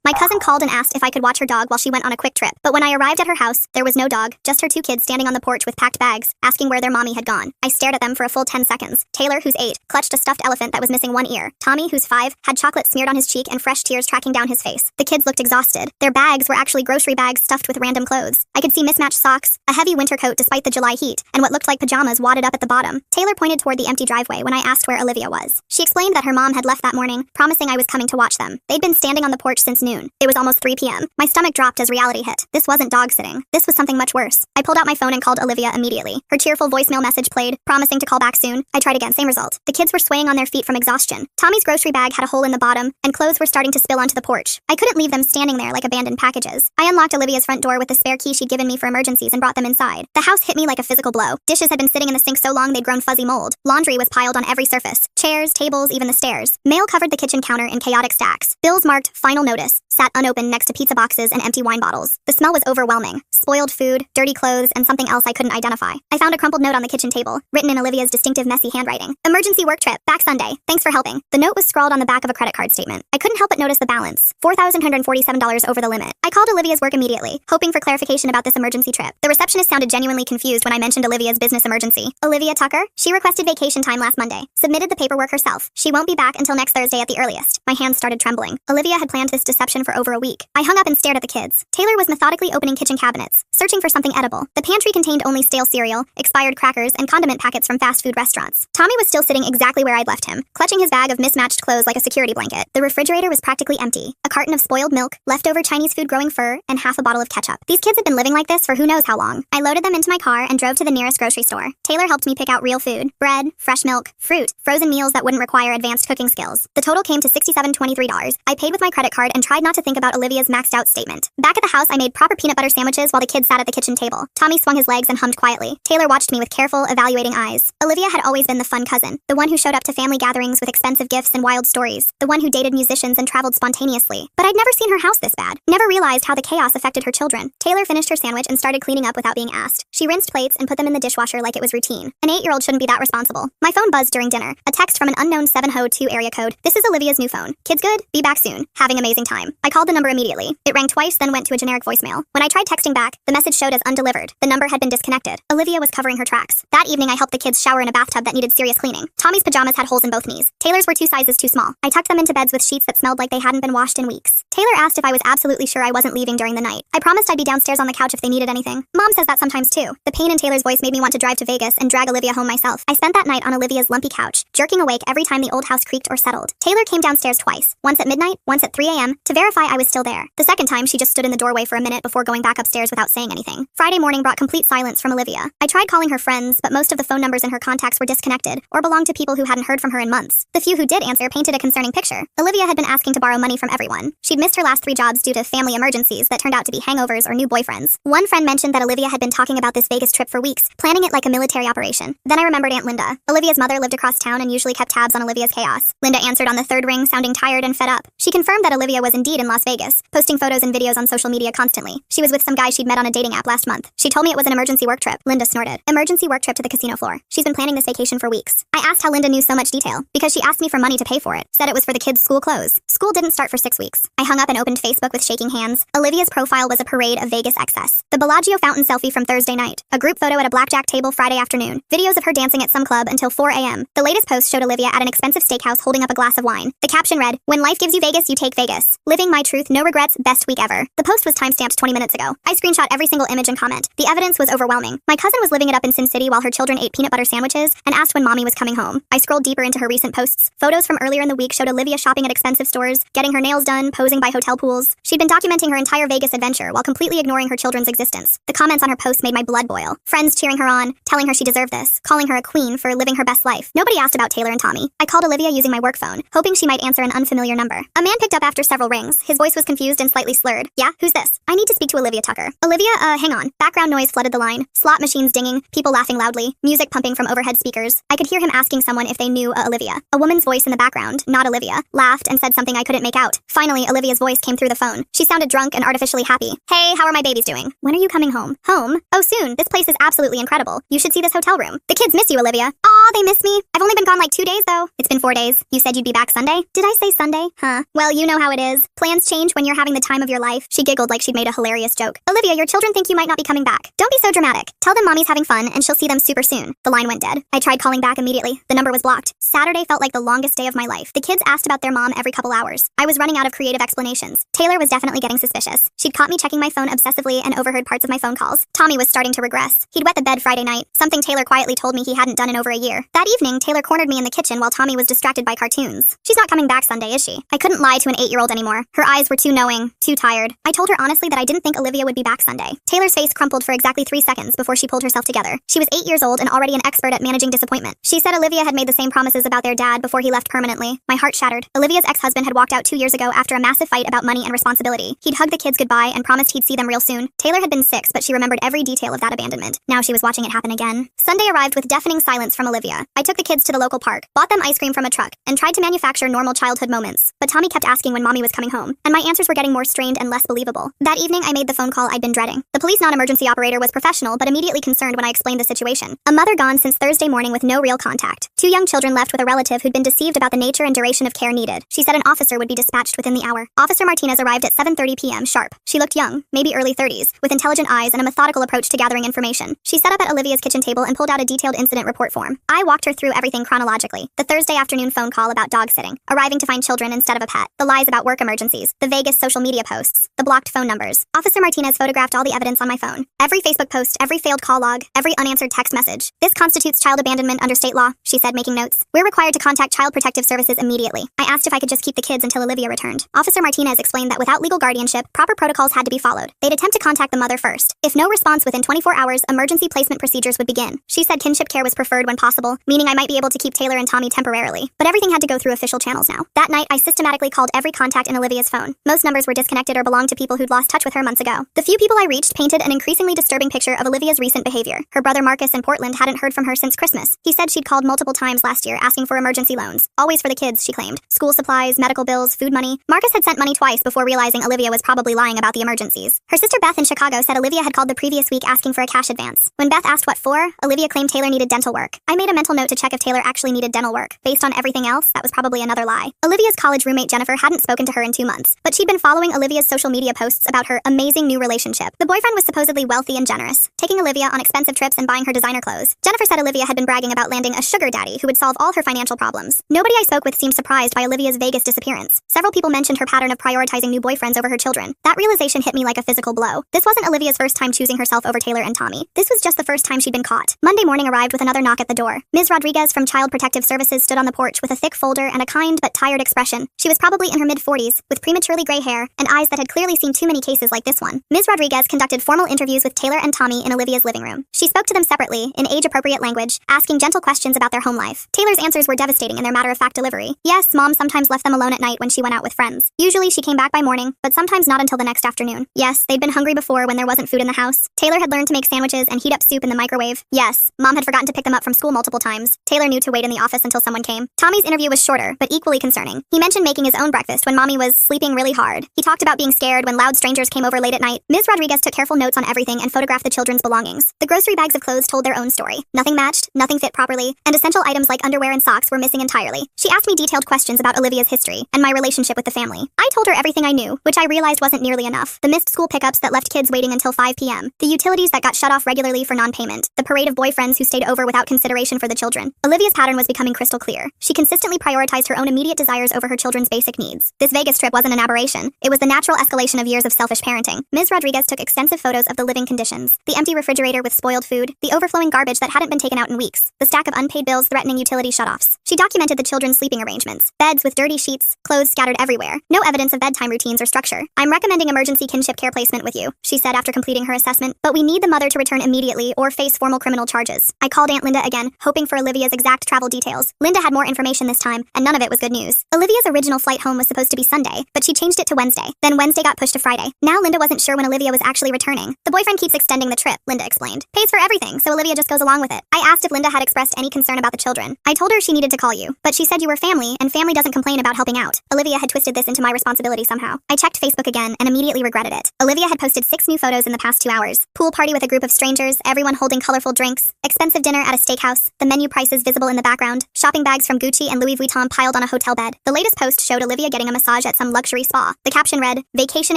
My cousin called and asked if I could watch her dog while she went on a quick trip, but when I arrived at her house, there was no dog, just her two kids standing on the porch with packed bags, asking where their mommy had gone. I stared at them for a full 10 seconds. Taylor, who's 8, clutched a stuffed elephant that was missing one ear. Tommy, who's 5, had chocolate smeared on his cheek and fresh tears tracking down his face. The kids looked exhausted. Their bags were actually grocery bags stuffed with random clothes. I could see mismatched socks, a heavy winter coat despite the July heat, and what looked like pajamas wadded up at the bottom. Taylor pointed toward the empty driveway when I asked where Olivia was. She explained that her mom had left that morning, promising I was coming to watch them. They'd been standing on the porch since noon. It was almost 3 p.m. My stomach dropped as reality hit. This wasn't dog sitting. This was something much worse. I pulled out my phone and called Olivia immediately. Her cheerful voicemail message played, promising to call back soon. I tried again, same result. The kids were swaying on their feet from exhaustion. Tommy's grocery bag had a hole in the bottom, and clothes were starting to spill onto the porch. I couldn't leave them standing there like abandoned packages. I unlocked Olivia's front door with the spare key she'd given me for emergencies and brought them inside. The house hit me like a physical blow. Dishes had been sitting in the sink so long they'd grown fuzzy mold. Laundry was piled on every surface. Chairs, tables, even the stairs. Mail covered the kitchen counter in chaotic stacks. Bills marked "Final Notice" sat unopened next to pizza boxes and empty wine bottles. The smell was overwhelming. Spoiled food, dirty clothes, and something else I couldn't identify. I found a crumpled note on the kitchen table, written in Olivia's distinctive messy handwriting. "Emergency work trip. Back Sunday. Thanks for helping." The note was scrawled on the back of a credit card statement. I couldn't help but notice the balance. $4,147 over the limit. I called Olivia's work immediately, hoping for clarification about this emergency trip. The receptionist sounded genuinely confused when I mentioned Olivia's business emergency. Olivia Tucker? She requested vacation time last Monday. Submitted the paperwork herself. She won't be back until next Thursday at the earliest. My hands started trembling. Olivia had planned this deception for over a week. I hung up and stared at the kids. Taylor was methodically opening kitchen cabinets, searching for something edible. The pantry contained only stale cereal, expired crackers, and condiment packets from fast food restaurants. Tommy was still sitting exactly where I'd left him, clutching his bag of mismatched clothes like a security blanket. The refrigerator was practically empty. A carton of spoiled milk, leftover Chinese food growing fur, and half a bottle of ketchup. These kids had been living like this for who knows how long. I loaded them into my car and drove to the nearest grocery store. Taylor helped me pick out real food: bread, fresh milk, fruit, frozen meals that wouldn't require advanced cooking skills. The total came to $67.23. I paid with my credit card and tried not to think about Olivia's maxed out statement. Back at the house, I made proper peanut butter sandwiches while the kids sat at the kitchen table. Tommy swung his legs and hummed quietly. Taylor watched me with careful, evaluating eyes. Olivia had always been the fun cousin, the one who showed up to family gatherings with expensive gifts and wild stories, the one who dated musicians and traveled spontaneously. But I'd never seen her house this bad. Never realized how the chaos affected her children. Taylor finished her sandwich and started cleaning up without being asked. She rinsed plates and put them in the dishwasher like it was routine. An 8-year-old shouldn't be that responsible. My phone buzzed during dinner. A text from an unknown 702 area code. "This is Olivia's new phone. Kids good? Be back soon. Having amazing time." I called the number immediately. It rang twice, then went to a generic voicemail. When I tried texting back, the message showed as undelivered. The number had been disconnected. Olivia was covering her tracks. That evening, I helped the kids shower in a bathtub that needed serious cleaning. Tommy's pajamas had holes in both knees. Taylor's were 2 sizes too small. I tucked them into beds with sheets that smelled like they hadn't been washed in weeks. Taylor asked if I was absolutely sure I wasn't leaving during the night. I promised I'd be downstairs on the couch if they needed anything. Mom says that sometimes too. The pain in Taylor's voice made me want to drive to Vegas and drag Olivia home myself. I spent that night on Olivia's lumpy couch, jerking awake every time the old house creaked or settled. Taylor came downstairs twice, once at midnight, once at 3 a.m., to verify I was still there. The second time, she just stood in the doorway for a minute before going back upstairs without saying anything. Friday morning brought complete silence from Olivia. I tried calling her friends, but most of the phone numbers in her contacts were disconnected or belonged to people who hadn't heard from her in months. The few who did answer painted a concerning picture. Olivia had been asking to borrow money from everyone. She'd missed her last 3 jobs due to family emergencies that turned out to be hangovers or new boyfriends. One friend mentioned that Olivia had been talking about this Vegas trip for weeks, planning it like a military operation. Then I remembered Aunt Linda. Olivia's mother lived across town and usually kept tabs on Olivia's chaos. Linda answered on the 3rd ring, sounding tired and fed up. She confirmed that Olivia was indeed in Las Vegas, posting photos and videos on social media constantly. She was with some guy she'd met on a dating app last month. She told me it was an emergency work trip. Linda snorted. Emergency work trip to the casino floor. She's been planning this vacation for weeks. I asked how Linda knew so much detail, because she asked me for money to pay for it. Said it was for the kids' school clothes. School didn't start for 6 weeks. I hung up and opened Facebook with shaking hands. Olivia's profile was a parade of Vegas excess. The Bellagio fountain selfie from Thursday night. A group photo at a blackjack table Friday afternoon. Videos of her dancing at some club until 4 a.m. The latest post showed Olivia at an expensive steakhouse holding up a glass of wine. The caption read, "When life gives you Vegas, you take Vegas. Living my truth, no regrets, best week ever." The post was timestamped 20 minutes ago. I screenshot every single image and comment. The evidence was overwhelming. My cousin was living it up in Sin City while her children ate peanut butter sandwiches and asked when mommy was coming home. I scrolled deeper into her recent posts. Photos from earlier in the week showed Olivia shopping at expensive stores, getting her nails done, posing by hotel pools. She'd been documenting her entire Vegas adventure while completely ignoring her children's existence. The comments on her posts made my blood boil. Friends cheering her on, telling her she deserved this, calling her a queen for living her best life. Nobody asked about Taylor and Tommy. I called Olivia using my work phone, hoping she might answer an unfamiliar number. A man picked up after several rings. His voice was confused and slightly slurred. "Yeah, who's this?" "I need to speak to Olivia Tucker." Olivia, hang on. Background noise flooded the line. Slot machines dinging, people laughing loudly, music pumping from overhead speakers. I could hear him asking someone if they knew Olivia. A woman's voice in the background, not Olivia, laughed and said something I couldn't make out. Finally, Olivia's voice came through the phone. She sounded drunk and artificially happy. Hey, how are my babies doing? When are you coming home? Home? Oh, soon. This place is absolutely incredible. You should see this hotel room. The kids miss you, Olivia. Aw, they miss me. I've only been gone like 2 days, though. It's been 4 days. You said you'd be back Sunday? Did I say Sunday? Huh. Well, you know how it is. Plans change when you're having the time of your life. She giggled like she'd made a hilarious joke. Olivia, your children think you might not be coming back. Don't be so dramatic. Tell them mommy's having fun and she'll see them super soon. The line went dead. I tried calling back immediately. The number was blocked. Saturday felt like the longest day of my life. The kids asked about their mom every couple hours. I was running out of creative explanations. Taylor was definitely getting suspicious. She'd caught me checking my phone obsessively and overheard parts of my phone calls. Tommy was starting to regress. He'd wet the bed Friday night, something Taylor quietly told me he hadn't done in over a year. That evening, Taylor cornered me in the kitchen while Tommy was distracted by cartoons. She's not coming back Sunday, is she? I couldn't lie to an 8-year-old anymore. Her eyes were too knowing, too tired. I told her honestly that I didn't think Olivia would be back Sunday. Taylor's face crumpled for exactly 3 seconds before she pulled herself together. She was 8 years old and already an expert at managing disappointment. She said Olivia had made the same promises about their dad before he left permanently. My heart shattered. Olivia's ex-husband had walked out 2 years ago after a massive fight about money and responsibility. He'd hugged the kids goodbye and promised he'd see them real soon. Taylor had been 6, but she remembered every detail of that abandonment. Now she was watching it happen again. Sunday arrived with deafening silence from Olivia. I took the kids to the local park, bought them ice cream from a truck, and tried to manufacture normal childhood moments. But Tommy kept asking when mommy was coming home, and my answers were getting more strained and less believable. That evening, I made the phone call I'd been dreading. The police non-emergency operator was professional, but immediately concerned when I explained the situation. A mother gone since Thursday morning with no real contact. 2 young children left with a relative who'd been deceived about the nature and duration of care needed. She said an officer would be dispatched within the hour. Officer Martinez arrived at 7:30 p.m. sharp. She looked young, maybe early 30s, with intelligent eyes and a methodical approach to gathering information. She set up at Olivia's kitchen table and pulled out a detailed incident report form. I walked her through everything chronologically. The Thursday afternoon phone call about dog sitting, arriving to find children instead of a pet, the lies about work emergencies, the Vegas social media posts, the blocked phone numbers. Officer Martinez photographed all the evidence on my phone. Every Facebook post, every failed call log, every unanswered text message. This constitutes child abandonment under state law, she said, making notes. We're required to contact Child Protective Services immediately. I asked if I could just keep the kids until Olivia returned. Officer Martinez explained that without legal guardianship, proper protocols had to be followed. They'd attempt to contact the mother first. If no response within 24 hours, emergency placement procedures would begin. She said kinship care was preferred when possible, meaning I might be able to keep Taylor and Tommy temporarily. But everything had to go through official channels now. That night, I systematically called every contact in Olivia's phone. Most numbers were disconnected or belonged to people who'd lost touch with her months ago. The few people I reached painted an increasingly disturbing picture of Olivia's recent behavior. Her brother Marcus in Portland hadn't heard from her since Christmas. He said she'd called multiple times last year asking for emergency loans. Always for the kids, she claimed. School supplies, medical bills, food money. Marcus had sent money twice before realizing Olivia was probably lying about the emergencies. Her sister Beth in Chicago said Olivia had called the previous week asking for a cash advance. When Beth asked what for, Olivia claimed Taylor needed dental work. I made a mental note to check if Taylor actually needed dental work. Based on everything else, that was probably another lie. Olivia's college roommate Jennifer hadn't spoken to her in 2 months, but she'd been following Olivia's social media posts about her amazing new relationship. The boyfriend was supposedly wealthy and generous, taking Olivia on expensive trips and buying her designer clothes. Jennifer said Olivia had been bragging about landing a sugar daddy who would solve all her financial problems. Nobody I spoke with seemed surprised by Olivia's Vegas disappearance. Several people mentioned her pattern of prioritizing new boyfriends over her children. That realization hit me like a physical blow. This wasn't Olivia's first time choosing herself over Taylor and Tommy. This was just the first time she'd been caught. Monday morning arrived with another knock at the door. Ms. Rodriguez from Child Protective Services stood on the porch with a thick folder and a kind but tired expression. She was probably in her mid-40s, with prematurely gray hair and eyes that had clearly seen too many cases like this one. Ms. Rodriguez conducted formal interviews with Taylor and Tommy in Olivia's living room. She spoke to them separately, in age-appropriate language, asking gentle questions about their home life. Taylor's answers were devastating in their matter-of-fact delivery. Yes, Mom sometimes left them alone at night when she went out with friends. Usually she came back by morning, but sometimes not until the next afternoon. Yes, they'd been hungry before when there wasn't food in the house. Taylor had learned to make sandwiches and heat up soup in the microwave. Yes, Mom had forgotten to pick them up from school multiple times. Taylor knew to wait in the office until someone came. Tommy's interview was shorter, but equally concerning. He mentioned making his own breakfast when Mommy was sleeping really hard. He talked about being scared when loud strangers came over late at night. Ms. Rodriguez took careful notes on everything and photographed the children's belongings. The grocery bags of clothes told their own story. Nothing matched, nothing fit properly, and essential items like underwear and socks were missing entirely. She asked me detailed questions about Olivia's history and my relationship with the family. I told her everything I knew, which I realized wasn't nearly enough. The missed school pickups that left kids waiting until 5 p.m. The utilities that got shut off regularly for non-payment. The parade of boyfriends who stayed over without consideration for the children. Olivia's pattern was becoming crystal clear. She consistently prioritized her own immediate desires over her children's basic needs. This Vegas trip wasn't an aberration. It was the natural escalation of years of selfish parenting. Ms. Rodriguez took extensive photos of the living conditions. The empty refrigerator with spoiled food. The overflowing garbage that hadn't been taken out in weeks. The stack of unpaid bills threatening utility shutoffs. She documented the children's sleeping arrangements. Beds with dirty sheets, clothes scattered everywhere. No evidence of bedtime routines or structure. I'm recommending emergency kinship care placement with you, she said after completing her assessment, but we need the mother to return immediately or face formal criminal charges. I called Aunt Linda again, hoping for Olivia's exact travel details. Linda had more information this time, and none of it was good news. Olivia's original flight home was supposed to be Sunday, but she changed it to Wednesday. Then Wednesday got pushed to Friday. Now Linda wasn't sure when Olivia would was actually returning. The boyfriend keeps extending the trip, Linda explained. Pays for everything, so Olivia just goes along with it. I asked if Linda had expressed any concern about the children. I told her she needed to call you, but she said you were family, and family doesn't complain about helping out. Olivia had twisted this into my responsibility somehow. I checked Facebook again and immediately regretted it. Olivia had posted 6 new photos in the past 2 hours. Pool party with a group of strangers, everyone holding colorful drinks, expensive dinner at a steakhouse, the menu prices visible in the background, shopping bags from Gucci and Louis Vuitton piled on a hotel bed. The latest post showed Olivia getting a massage at some luxury spa. The caption read, "Vacation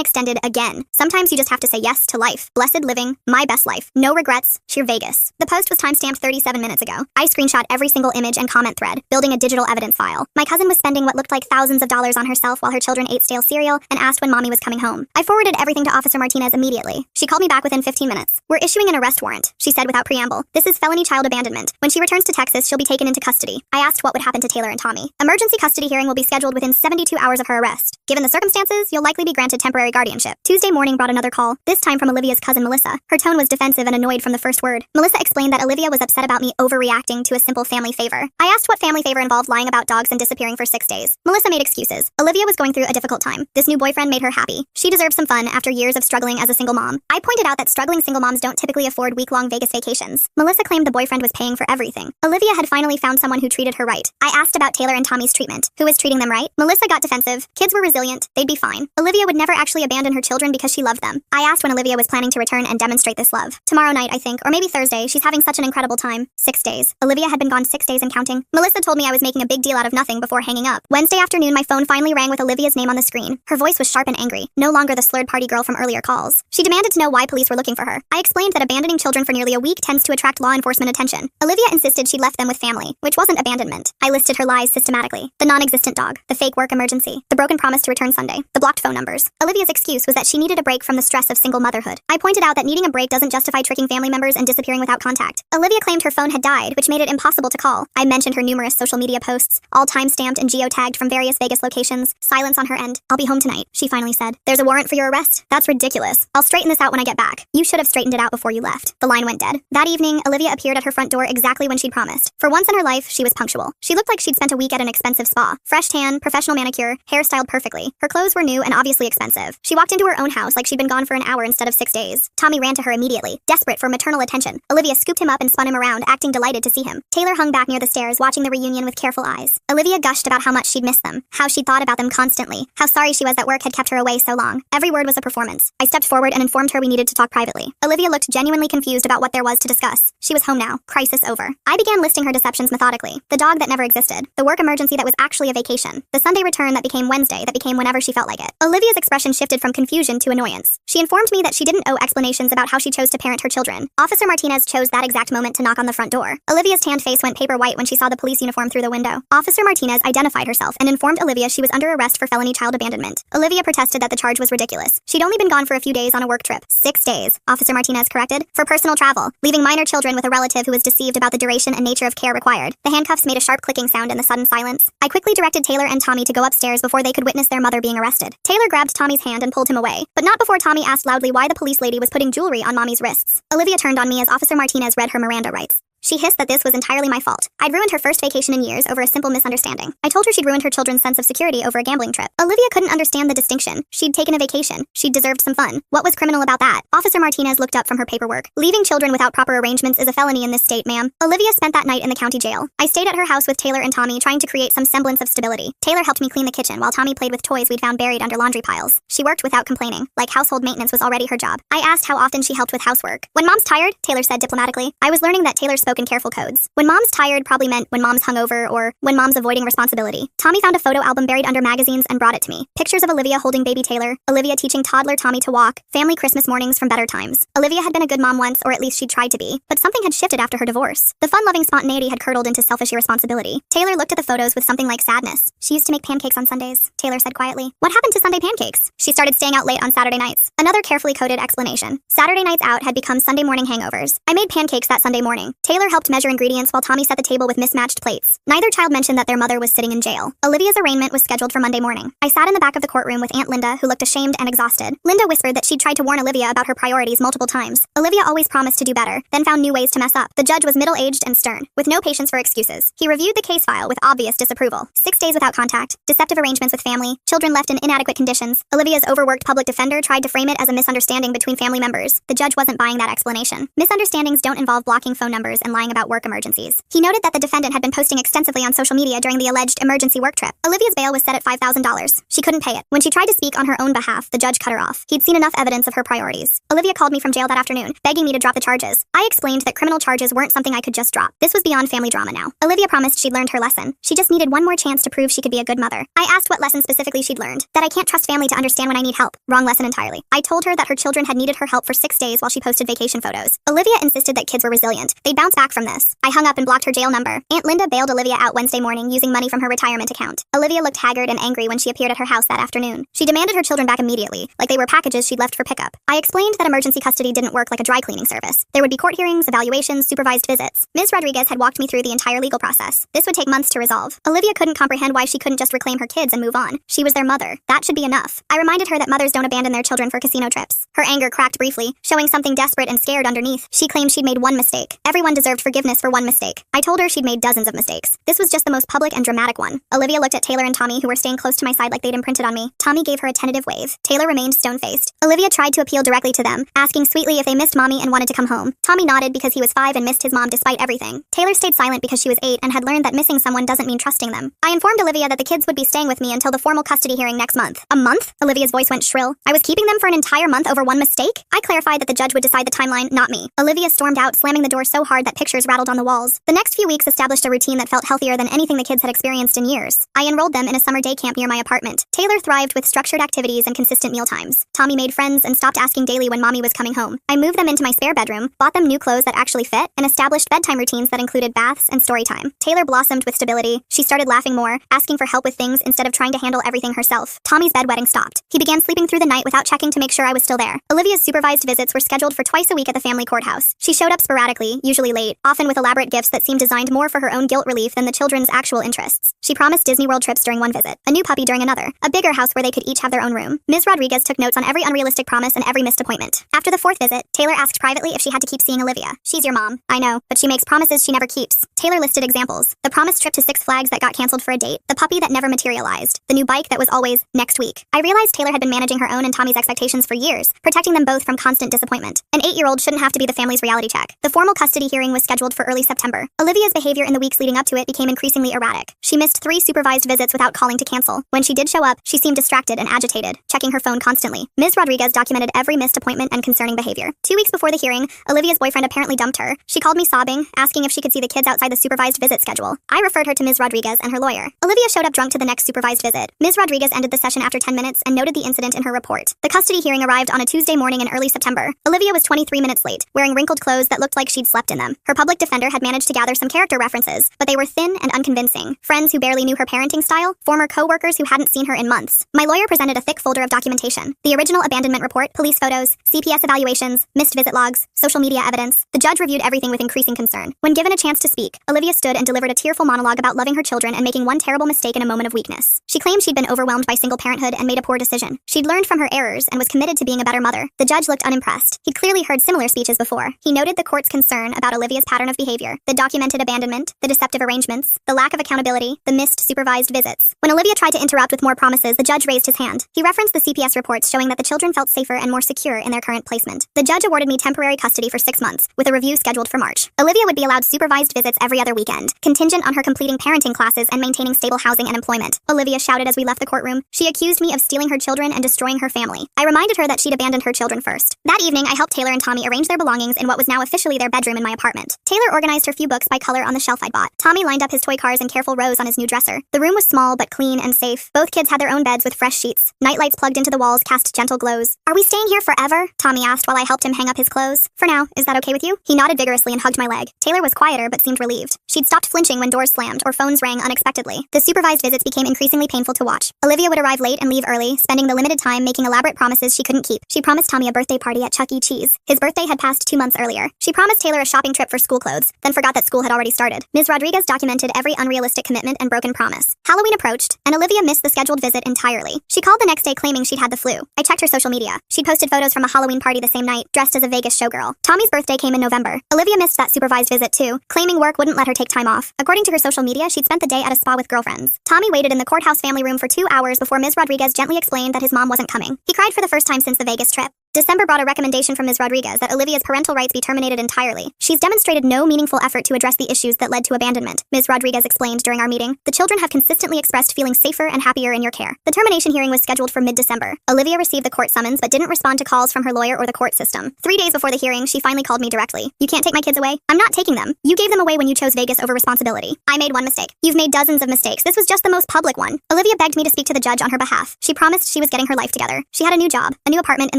extended again. Sometimes you just have to say yes to life. Blessed living, my best life. No regrets, sheer Vegas." The post was timestamped 37 minutes ago. I screenshot every single image and comment thread, building a digital evidence file. My cousin was spending what looked like thousands of dollars on herself while her children ate stale cereal and asked when mommy was coming home. I forwarded everything to Officer Martinez immediately. She called me back within 15 minutes. "We're issuing an arrest warrant," she said without preamble. "This is felony child abandonment. When she returns to Texas, she'll be taken into custody." I asked what would happen to Taylor and Tommy. "Emergency custody hearing will be scheduled within 72 hours of her arrest. Given the circumstances, you'll likely be granted temporary guardianship." Tuesday morning brought another call, this time from Olivia's cousin Melissa. Her tone was defensive and annoyed from the first word. Melissa explained that Olivia was upset about me overreacting to a simple family favor. I asked what family favor involved lying about dogs and disappearing for 6 days. Melissa made excuses. Olivia was going through a difficult time. This new boyfriend made her happy. She deserves some fun after years of struggling as a single mom. I pointed out that struggling single moms don't typically afford week-long Vegas vacations. Melissa claimed the boyfriend was paying for everything. Olivia had finally found someone who treated her right. I asked about Taylor and Tommy's treatment. Who was treating them right? Melissa got defensive. Kids were resilient. They'd be fine. Olivia would never actually abandon her children because she loved them. I asked when Olivia was planning to return and demonstrate this love. Tomorrow night, I think, or maybe Thursday. She's having such an incredible time. 6 days. Olivia had been gone 6 days and counting. Melissa told me I was making a big deal out of nothing before hanging up. Wednesday afternoon, my phone finally rang with Olivia's name on the screen. Her voice was sharp and angry, no longer the slurred party girl from earlier calls. She demanded to know why police were looking for her. I explained that abandoning children for nearly a week tends to attract law enforcement attention. Olivia insisted she'd left them with family, which wasn't abandonment. I listed her lies systematically. The non-existent dog, the fake work emergency, the broken promise to return Sunday, the blocked phone numbers. Olivia's excuse was that she needed a break from the stress of single motherhood. I pointed out that needing a break doesn't justify tricking family members and disappearing without contact. Olivia claimed her phone had died, which made it impossible to call. I mentioned her numerous social media posts, all time-stamped and geotagged from various Vegas locations. Silence on her end. "I'll be home tonight," she finally said. "There's a warrant for your arrest?" "That's ridiculous. I'll straighten this out when I get back." "You should have straightened it out before you left." The line went dead. That evening, Olivia appeared at her front door exactly when she'd promised. For once in her life, she was punctual. She looked like she'd spent a week at an expensive spa. Fresh tan, professional manicure, hair styled perfectly. Her clothes were new and obviously expensive. She walked into her own house like she'd been gone for an hour instead of 6 days. Tommy ran to her immediately, desperate for maternal attention. Olivia scooped him up and spun him around, acting delighted to see him. Taylor hung back near the stairs, watching the reunion with careful eyes. Olivia gushed about how much she'd missed them, how she'd thought about them constantly, how sorry she was that work had kept her away so long. Every word was a performance. I stepped forward and informed her we needed to talk privately. Olivia looked genuinely confused about what there was to discuss. She was home now. Crisis over. I began listing her deceptions methodically. The dog that never existed. The work emergency that was actually a vacation. The Sunday return that became Wednesday that became whenever she felt like it. Olivia's expression shifted from confusion to annoyance. She informed me that she didn't owe explanations about how she chose to parent her children. Officer Martinez chose that exact moment to knock on the front door. Olivia's tanned face went paper white when she saw the police uniform through the window. Officer Martinez identified herself and informed Olivia she was under arrest for felony child abandonment. Olivia protested that the charge was ridiculous. She'd only been gone for a few days on a work trip. 6 days, Officer Martinez corrected, for personal travel, leaving minor children with a relative who was deceived about the duration and nature of care required. The handcuffs made a sharp clicking sound in the sudden silence. I quickly directed Taylor and Tommy to go upstairs before they could witness their mother being arrested. Taylor grabbed Tommy's hand and pulled him away, but not before Tommy asked loudly why the police lady was putting jewelry on Mommy's wrists. Olivia turned on me as Officer Martinez read her Miranda rights. She hissed that this was entirely my fault. I'd ruined her first vacation in years over a simple misunderstanding. I told her she'd ruined her children's sense of security over a gambling trip. Olivia couldn't understand the distinction. She'd taken a vacation. She'd deserved some fun. What was criminal about that? Officer Martinez looked up from her paperwork. Leaving children without proper arrangements is a felony in this state, ma'am. Olivia spent that night in the county jail. I stayed at her house with Taylor and Tommy, trying to create some semblance of stability. Taylor helped me clean the kitchen while Tommy played with toys we'd found buried under laundry piles. She worked without complaining, like household maintenance was already her job. I asked how often she helped with housework. "When Mom's tired," Taylor said diplomatically. I was learning that Taylor spoke in careful codes. When Mom's tired probably meant when Mom's hungover or when Mom's avoiding responsibility. Tommy found a photo album buried under magazines and brought it to me. Pictures of Olivia holding baby Taylor, Olivia teaching toddler Tommy to walk, family Christmas mornings from better times. Olivia had been a good mom once, or at least she'd tried to be, but something had shifted after her divorce. The fun-loving spontaneity had curdled into selfish irresponsibility. Taylor looked at the photos with something like sadness. "She used to make pancakes on Sundays," Taylor said quietly. "What happened to Sunday pancakes?" "She started staying out late on Saturday nights." Another carefully coded explanation. Saturday nights out had become Sunday morning hangovers. "I made pancakes that Sunday morning." Taylor Taylor helped measure ingredients while Tommy set the table with mismatched plates. Neither child mentioned that their mother was sitting in jail. Olivia's arraignment was scheduled for Monday morning. I sat in the back of the courtroom with Aunt Linda, who looked ashamed and exhausted. Linda whispered that she'd tried to warn Olivia about her priorities multiple times. Olivia always promised to do better, then found new ways to mess up. The judge was middle-aged and stern, with no patience for excuses. He reviewed the case file with obvious disapproval. 6 days without contact, deceptive arrangements with family, children left in inadequate conditions. Olivia's overworked public defender tried to frame it as a misunderstanding between family members. The judge wasn't buying that explanation. Misunderstandings don't involve blocking phone numbers and lying about work emergencies. He noted that the defendant had been posting extensively on social media during the alleged emergency work trip. Olivia's bail was set at $5,000. She couldn't pay it. When she tried to speak on her own behalf, the judge cut her off. He'd seen enough evidence of her priorities. Olivia called me from jail that afternoon, begging me to drop the charges. I explained that criminal charges weren't something I could just drop. This was beyond family drama now. Olivia promised she'd learned her lesson. She just needed one more chance to prove she could be a good mother. I asked what lesson specifically she'd learned. That I can't trust family to understand when I need help. Wrong lesson entirely. I told her that her children had needed her help for 6 days while she posted vacation photos. Olivia insisted that kids were resilient. They'd bounce back from this. I hung up and blocked her jail number. Aunt Linda bailed Olivia out Wednesday morning using money from her retirement account. Olivia looked haggard and angry when she appeared at her house that afternoon. She demanded her children back immediately, like they were packages she'd left for pickup. I explained that emergency custody didn't work like a dry cleaning service. There would be court hearings, evaluations, supervised visits. Ms. Rodriguez had walked me through the entire legal process. This would take months to resolve. Olivia couldn't comprehend why she couldn't just reclaim her kids and move on. She was their mother. That should be enough. I reminded her that mothers don't abandon their children for casino trips. Her anger cracked briefly, showing something desperate and scared underneath. She claimed she'd made one mistake. Everyone deserved forgiveness for one mistake. I told her she'd made dozens of mistakes. This was just the most public and dramatic one. Olivia looked at Taylor and Tommy, who were staying close to my side like they'd imprinted on me. Tommy gave her a tentative wave. Taylor remained stone-faced. Olivia tried to appeal directly to them, asking sweetly if they missed mommy and wanted to come home. Tommy nodded because he was 5 and missed his mom despite everything. Taylor stayed silent because she was 8 and had learned that missing someone doesn't mean trusting them. I informed Olivia that the kids would be staying with me until the formal custody hearing next month. A month? Olivia's voice went shrill. I was keeping them for an entire month over one mistake? I clarified that the judge would decide the timeline, not me. Olivia stormed out, slamming the door so hard that pictures rattled on the walls. The next few weeks established a routine that felt healthier than anything the kids had experienced in years. I enrolled them in a summer day camp near my apartment. Taylor thrived with structured activities and consistent meal times. Tommy made friends and stopped asking daily when mommy was coming home. I moved them into my spare bedroom, bought them new clothes that actually fit, and established bedtime routines that included baths and story time. Taylor blossomed with stability. She started laughing more, asking for help with things instead of trying to handle everything herself. Tommy's bedwetting stopped. He began sleeping through the night without checking to make sure I was still there. Olivia's supervised visits were scheduled for twice a week at the family courthouse. She showed up sporadically, usually late, often with elaborate gifts that seemed designed more for her own guilt relief than the children's actual interests. She promised Disney World trips during one visit, a new puppy during another, a bigger house where they could each have their own room. Ms. Rodriguez took notes on every unrealistic promise and every missed appointment. After the 4th visit, Taylor asked privately if she had to keep seeing Olivia. She's your mom. I know, but she makes promises she never keeps. Taylor listed examples. The promised trip to Six Flags that got canceled for a date, the puppy that never materialized, the new bike that was always next week. I realized Taylor had been managing her own and Tommy's expectations for years, protecting them both from constant disappointment. An 8-year-old shouldn't have to be the family's reality check. The formal custody hearing was scheduled for early September. Olivia's behavior in the weeks leading up to it became increasingly erratic. She missed 3 supervised visits without calling to cancel. When she did show up, she seemed distracted and agitated, checking her phone constantly. Ms. Rodriguez documented every missed appointment and concerning behavior. 2 weeks before the hearing, Olivia's boyfriend apparently dumped her. She called me sobbing, asking if she could see the kids outside the supervised visit schedule. I referred her to Ms. Rodriguez and her lawyer. Olivia showed up drunk to the next supervised visit. Ms. Rodriguez ended the session after 10 minutes and noted the incident in her report. The custody hearing arrived on a Tuesday morning in early September. Olivia was 23 minutes late, wearing wrinkled clothes that looked like she'd slept in them. Her public defender had managed to gather some character references, but they were thin and unconvincing. Friends who barely knew her parenting style, former co-workers who hadn't seen her in months. My lawyer presented a thick folder of documentation. The original abandonment report, police photos, CPS evaluations, missed visit logs, social media evidence. The judge reviewed everything with increasing concern. When given a chance to speak, Olivia stood and delivered a tearful monologue about loving her children and making one terrible mistake in a moment of weakness. She claimed she'd been overwhelmed by single parenthood and made a poor decision. She'd learned from her errors and was committed to being a better mother. The judge looked unimpressed. He'd clearly heard similar speeches before. He noted the court's concern about Olivia's pattern of behavior, the documented abandonment, the deceptive arrangements, the lack of accountability, the missed supervised visits. When Olivia tried to interrupt with more promises, the judge raised his hand. He referenced the CPS reports showing that the children felt safer and more secure in their current placement. The judge awarded me temporary custody for 6 months, with a review scheduled for March. Olivia would be allowed supervised visits every other weekend, contingent on her completing parenting classes and maintaining stable housing and employment. Olivia shouted as we left the courtroom. She accused me of stealing her children and destroying her family. I reminded her that she'd abandoned her children first. That evening, I helped Taylor and Tommy arrange their belongings in what was now officially their bedroom in my apartment. Taylor organized her few books by color on the shelf I'd bought. Tommy lined up his toy cars in careful rows on his new dresser. The room was small but clean and safe. Both kids had their own beds with fresh sheets. Nightlights plugged into the walls cast gentle glows. "Are we staying here forever?" Tommy asked while I helped him hang up his clothes. "For now. Is that okay with you?" He nodded vigorously and hugged my leg. Taylor was quieter but seemed relieved. She'd stopped flinching when doors slammed or phones rang unexpectedly. The supervised visits became increasingly painful to watch. Olivia would arrive late and leave early, spending the limited time making elaborate promises she couldn't keep. She She promised Tommy a birthday party at Chuck E. Cheese. His birthday had passed 2 months earlier. She promised Taylor a shopping trip for school clothes, then forgot that school had already started. Ms. Rodriguez documented every unrealistic commitment and broken promise. Halloween approached, and Olivia missed the scheduled visit entirely. She called the next day claiming she'd had the flu. I checked her social media. She'd posted photos from a Halloween party the same night, dressed as a Vegas showgirl. Tommy's birthday came in November. Olivia missed that supervised visit too, claiming work wouldn't let her take time off. According to her social media, she'd spent the day at a spa with girlfriends. Tommy waited in the courthouse family room for 2 hours before Ms. Rodriguez gently explained that his mom wasn't coming. He cried for the first time since the Vegas trip. December brought a recommendation from Ms. Rodriguez that Olivia's parental rights be terminated entirely. She's demonstrated no meaningful effort to address the issues that led to abandonment, Ms. Rodriguez explained during our meeting. The children have consistently expressed feeling safer and happier in your care. The termination hearing was scheduled for mid-December. Olivia received the court summons but didn't respond to calls from her lawyer or the court system. 3 days before the hearing, she finally called me directly. You can't take my kids away? I'm not taking them. You gave them away when you chose Vegas over responsibility. I made one mistake. You've made dozens of mistakes. This was just the most public one. Olivia begged me to speak to the judge on her behalf. She promised she was getting her life together. She had a new job, a new apartment in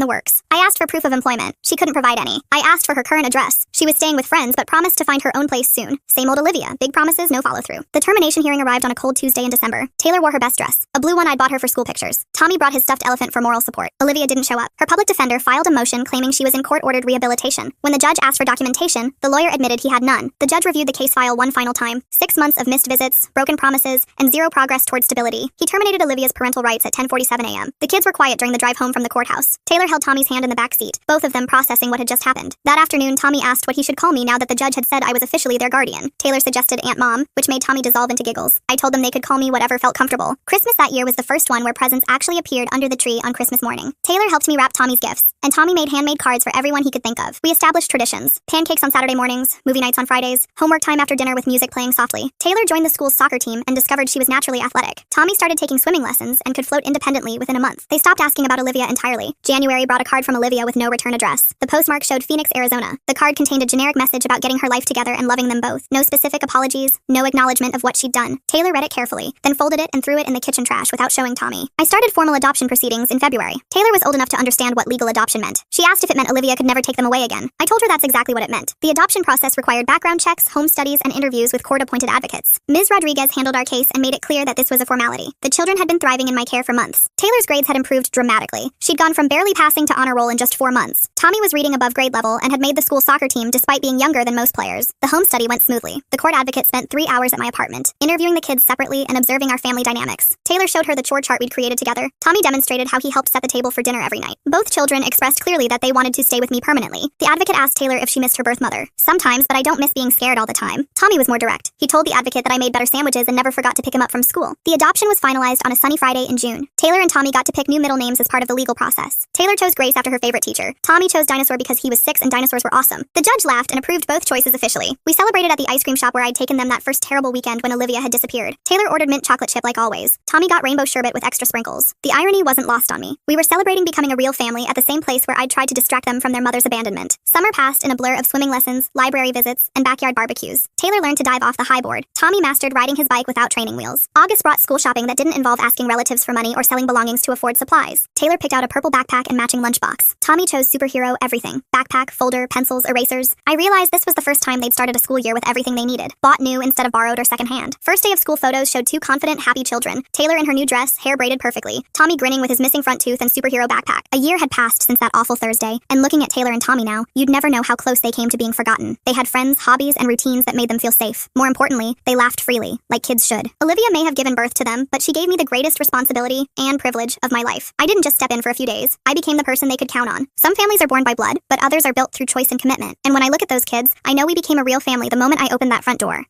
the works. I asked for proof of employment. She couldn't provide any. I asked for her current address. She was staying with friends but promised to find her own place soon. Same old Olivia. Big promises, no follow through. The termination hearing arrived on a cold Tuesday in December. Taylor wore her best dress, a blue one I'd bought her for school pictures. Tommy brought his stuffed elephant for moral support. Olivia didn't show up. Her public defender filed a motion claiming she was in court-ordered rehabilitation. When the judge asked for documentation, the lawyer admitted he had none. The judge reviewed the case file one final time. 6 months of missed visits, broken promises, and zero progress towards stability. He terminated Olivia's parental rights at 10:47 a.m. The kids were quiet during the drive home from the courthouse. Taylor held Tommy's hand in the back seat, both of them processing what had just happened. That afternoon, Tommy asked what he should call me now that the judge had said I was officially their guardian. Taylor suggested Aunt Mom, which made Tommy dissolve into giggles. I told them they could call me whatever felt comfortable. Christmas that year was the first one where presents actually appeared under the tree on Christmas morning. Taylor helped me wrap Tommy's gifts, and Tommy made handmade cards for everyone he could think of. We established traditions: pancakes on Saturday mornings, movie nights on Fridays, homework time after dinner with music playing softly. Taylor joined the school's soccer team and discovered she was naturally athletic. Tommy started taking swimming lessons and could float independently within a month. They stopped asking about Olivia entirely. January brought a card from Olivia with no return address. The postmark showed Phoenix, Arizona. The card contained a generic message about getting her life together and loving them both. No specific apologies, no acknowledgement of what she'd done. Taylor read it carefully, then folded it and threw it in the kitchen trash without showing Tommy. I started formal adoption proceedings in February. Taylor was old enough to understand what legal adoption meant. She asked if it meant Olivia could never take them away again. I told her that's exactly what it meant. The adoption process required background checks, home studies, and interviews with court-appointed advocates. Ms. Rodriguez handled our case and made it clear that this was a formality. The children had been thriving in my care for months. Taylor's grades had improved dramatically. She'd gone from barely passing to honor roll in just 4 months. Tommy was reading above grade level and had made the school soccer team despite being younger than most players. The home study went smoothly. The court advocate spent 3 hours at my apartment, interviewing the kids separately and observing our family dynamics. Taylor showed her the chore chart we'd created together. Tommy demonstrated how he helped set the table for dinner every night. Both children expressed clearly that they wanted to stay with me permanently. The advocate asked Taylor if she missed her birth mother. Sometimes, but I don't miss being scared all the time. Tommy was more direct. He told the advocate that I made better sandwiches and never forgot to pick him up from school. The adoption was finalized on a sunny Friday in June. Taylor and Tommy got to pick new middle names as part of the legal process. Taylor chose Grace after her favorite teacher. Tommy chose Dinosaur because he was 6 and dinosaurs were awesome. The judge laughed and approved both choices officially. We celebrated at the ice cream shop where I'd taken them that first terrible weekend when Olivia had disappeared. Taylor ordered mint chocolate chip like always. Tommy got rainbow sherbet with extra sprinkles. The irony wasn't lost on me. We were celebrating becoming a real family at the same place where I'd tried to distract them from their mother's abandonment. Summer passed in a blur of swimming lessons, library visits, and backyard barbecues. Taylor learned to dive off the high board. Tommy mastered riding his bike without training wheels. August brought school shopping that didn't involve asking relatives for money or selling belongings to afford supplies. Taylor picked out a purple backpack and matching lunchbox. Tommy chose superhero everything: backpack, folder, pencils, erasers. I realized this was the first time they'd started a school year with everything they needed, bought new instead of borrowed or secondhand. First day of school photos showed 2 confident, happy children. Taylor in her new dress, hair braided perfectly. Tommy grinning with his missing front tooth and superhero backpack. A year had passed since that awful Thursday, and looking at Taylor and Tommy now, you'd never know how close they came to being forgotten. They had friends, hobbies, and routines that made them feel safe. More importantly, they laughed freely, like kids should. Olivia may have given birth to them, but she gave me the greatest responsibility and privilege of my life. I didn't just step in for a few days. I became the person they could count on. Some families are born by blood, but others are built through choice and commitment. And when I look at those kids, I know we became a real family the moment I opened that front door.